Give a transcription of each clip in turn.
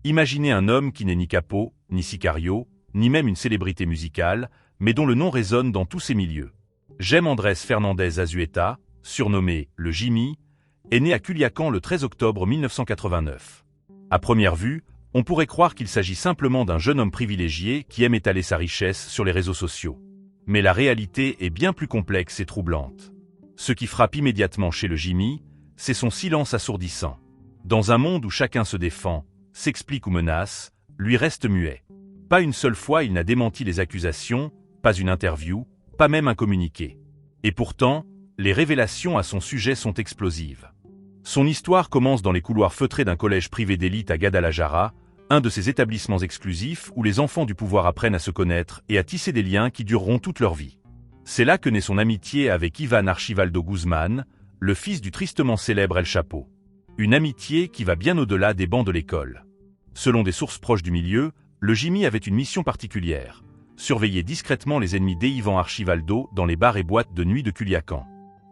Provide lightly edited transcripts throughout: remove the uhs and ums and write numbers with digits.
Imaginez un homme qui n'est ni Capo, ni Sicario, ni même une célébrité musicale, mais dont le nom résonne dans tous ces milieux. Jaime Andrés Fernandez Azueta, surnommé le Jimmy, est né à Culiacán le 13 octobre 1989. À première vue, on pourrait croire qu'il s'agit simplement d'un jeune homme privilégié qui aime étaler sa richesse sur les réseaux sociaux. Mais la réalité est bien plus complexe et troublante. Ce qui frappe immédiatement chez le Jimmy, c'est son silence assourdissant. Dans un monde où chacun se défend, s'explique ou menace, lui reste muet. Pas une seule fois il n'a démenti les accusations, pas une interview, pas même un communiqué. Et pourtant, les révélations à son sujet sont explosives. Son histoire commence dans les couloirs feutrés d'un collège privé d'élite à Guadalajara, un de ces établissements exclusifs où les enfants du pouvoir apprennent à se connaître et à tisser des liens qui dureront toute leur vie. C'est là que naît son amitié avec Iván Archibaldo Guzmán, le fils du tristement célèbre El Chapo. Une amitié qui va bien au-delà des bancs de l'école. Selon des sources proches du milieu, le Jimmy avait une mission particulière, surveiller discrètement les ennemis d'Iván Archibaldo dans les bars et boîtes de nuit de Culiacán.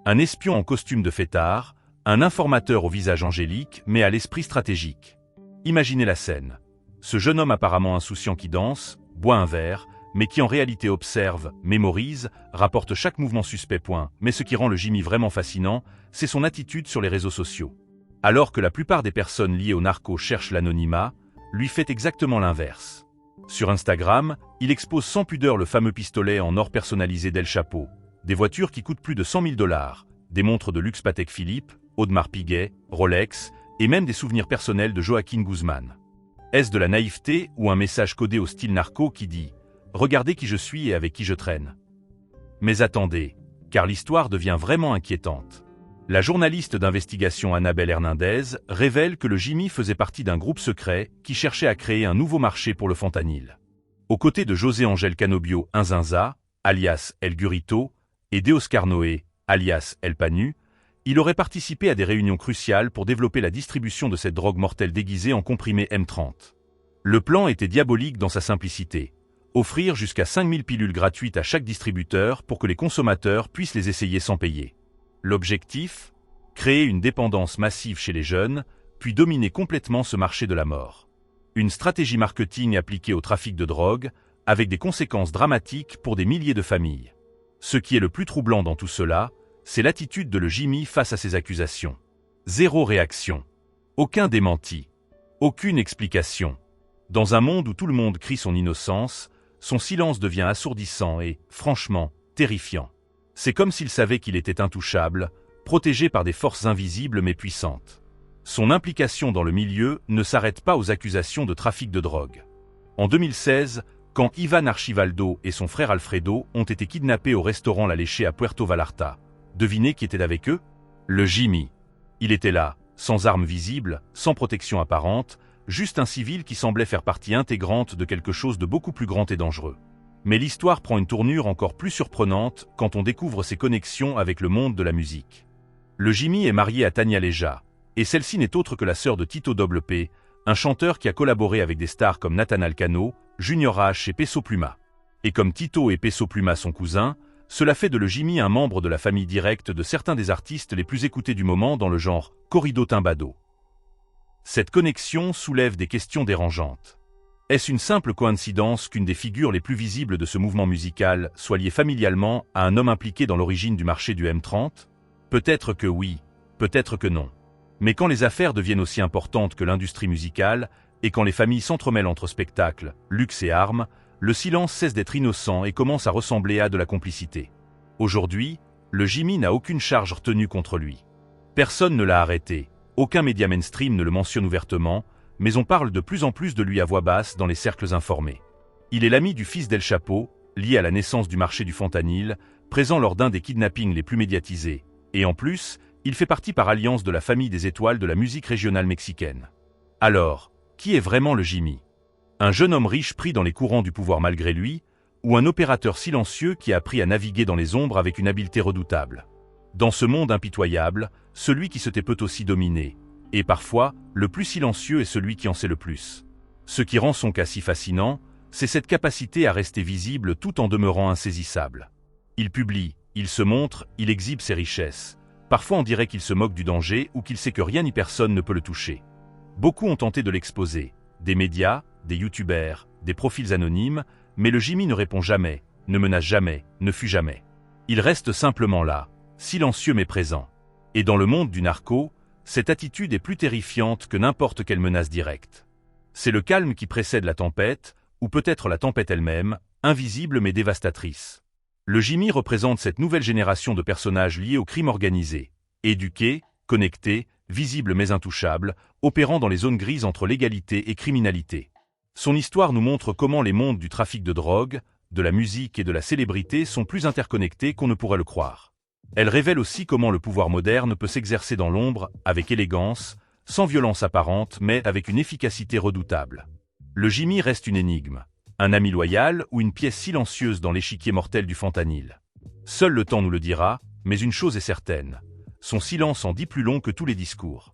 Un espion en costume de fêtard, un informateur au visage angélique mais à l'esprit stratégique. Imaginez la scène. Ce jeune homme apparemment insouciant qui danse, boit un verre, mais qui en réalité observe, mémorise, rapporte chaque mouvement suspect. Mais ce qui rend le Jimmy vraiment fascinant, c'est son attitude sur les réseaux sociaux. Alors que la plupart des personnes liées au narco cherchent l'anonymat, lui fait exactement l'inverse. Sur Instagram, il expose sans pudeur le fameux pistolet en or personnalisé d'El Chapo, des voitures qui coûtent plus de 100 000 $, des montres de luxe Patek Philippe, Audemars Piguet, Rolex, et même des souvenirs personnels de Joaquín Guzmán. Est-ce de la naïveté ou un message codé au style narco qui dit « Regardez qui je suis et avec qui je traîne ». Mais attendez, car l'histoire devient vraiment inquiétante. La journaliste d'investigation Annabelle Hernandez révèle que le Jimmy faisait partie d'un groupe secret qui cherchait à créer un nouveau marché pour le fentanyl. Aux côtés de José Ángel Canobio Inzanza, alias El Gurito, et d'Oscar Noé, alias El Panu, il aurait participé à des réunions cruciales pour développer la distribution de cette drogue mortelle déguisée en comprimé M30. Le plan était diabolique dans sa simplicité. Offrir jusqu'à 5000 pilules gratuites à chaque distributeur pour que les consommateurs puissent les essayer sans payer. L'objectif ? Créer une dépendance massive chez les jeunes, puis dominer complètement ce marché de la mort. Une stratégie marketing appliquée au trafic de drogue, avec des conséquences dramatiques pour des milliers de familles. Ce qui est le plus troublant dans tout cela, c'est l'attitude de le Jimmy face à ces accusations. Zéro réaction. Aucun démenti. Aucune explication. Dans un monde où tout le monde crie son innocence, son silence devient assourdissant et, franchement, terrifiant. C'est comme s'il savait qu'il était intouchable, protégé par des forces invisibles mais puissantes. Son implication dans le milieu ne s'arrête pas aux accusations de trafic de drogue. En 2016, quand Iván Archibaldo et son frère Alfredo ont été kidnappés au restaurant La Leche à Puerto Vallarta, devinez qui était avec eux ? Le Jimmy. Il était là, sans armes visibles, sans protection apparente, juste un civil qui semblait faire partie intégrante de quelque chose de beaucoup plus grand et dangereux. Mais l'histoire prend une tournure encore plus surprenante quand on découvre ses connexions avec le monde de la musique. Le Jimmy est marié à Tania Leja, et celle-ci n'est autre que la sœur de Tito P, un chanteur qui a collaboré avec des stars comme Nathan Cano, Junior H et Peso Pluma. Et comme Tito et Peso Pluma sont cousins, cela fait de le Jimmy un membre de la famille directe de certains des artistes les plus écoutés du moment dans le genre corrido tumbado. Cette connexion soulève des questions dérangeantes. Est-ce une simple coïncidence qu'une des figures les plus visibles de ce mouvement musical soit liée familialement à un homme impliqué dans l'origine du marché du M30 ? Peut-être que oui, peut-être que non. Mais quand les affaires deviennent aussi importantes que l'industrie musicale, et quand les familles s'entremêlent entre spectacles, luxe et armes, le silence cesse d'être innocent et commence à ressembler à de la complicité. Aujourd'hui, le Jimmy n'a aucune charge retenue contre lui. Personne ne l'a arrêté, aucun média mainstream ne le mentionne ouvertement, mais on parle de plus en plus de lui à voix basse dans les cercles informés. Il est l'ami du fils d'El Chapo, lié à la naissance du marché du fentanyl, présent lors d'un des kidnappings les plus médiatisés, et en plus, il fait partie par alliance de la famille des étoiles de la musique régionale mexicaine. Alors, qui est vraiment le Jimmy ? Un jeune homme riche pris dans les courants du pouvoir malgré lui, ou un opérateur silencieux qui a appris à naviguer dans les ombres avec une habileté redoutable ? Dans ce monde impitoyable, celui qui se tait peut aussi dominer, et parfois, le plus silencieux est celui qui en sait le plus. Ce qui rend son cas si fascinant, c'est cette capacité à rester visible tout en demeurant insaisissable. Il publie, il se montre, il exhibe ses richesses. Parfois on dirait qu'il se moque du danger ou qu'il sait que rien ni personne ne peut le toucher. Beaucoup ont tenté de l'exposer, des médias, des youtubeurs, des profils anonymes, mais le Jimmy ne répond jamais, ne menace jamais, ne fuit jamais. Il reste simplement là, silencieux mais présent. Et dans le monde du narco, cette attitude est plus terrifiante que n'importe quelle menace directe. C'est le calme qui précède la tempête, ou peut-être la tempête elle-même, invisible mais dévastatrice. Le Jimmy représente cette nouvelle génération de personnages liés au crime organisé, éduqués, connectés, visibles mais intouchables, opérant dans les zones grises entre légalité et criminalité. Son histoire nous montre comment les mondes du trafic de drogue, de la musique et de la célébrité sont plus interconnectés qu'on ne pourrait le croire. Elle révèle aussi comment le pouvoir moderne peut s'exercer dans l'ombre, avec élégance, sans violence apparente mais avec une efficacité redoutable. Le Jimmy reste une énigme, un ami loyal ou une pièce silencieuse dans l'échiquier mortel du fentanyl. Seul le temps nous le dira, mais une chose est certaine, son silence en dit plus long que tous les discours.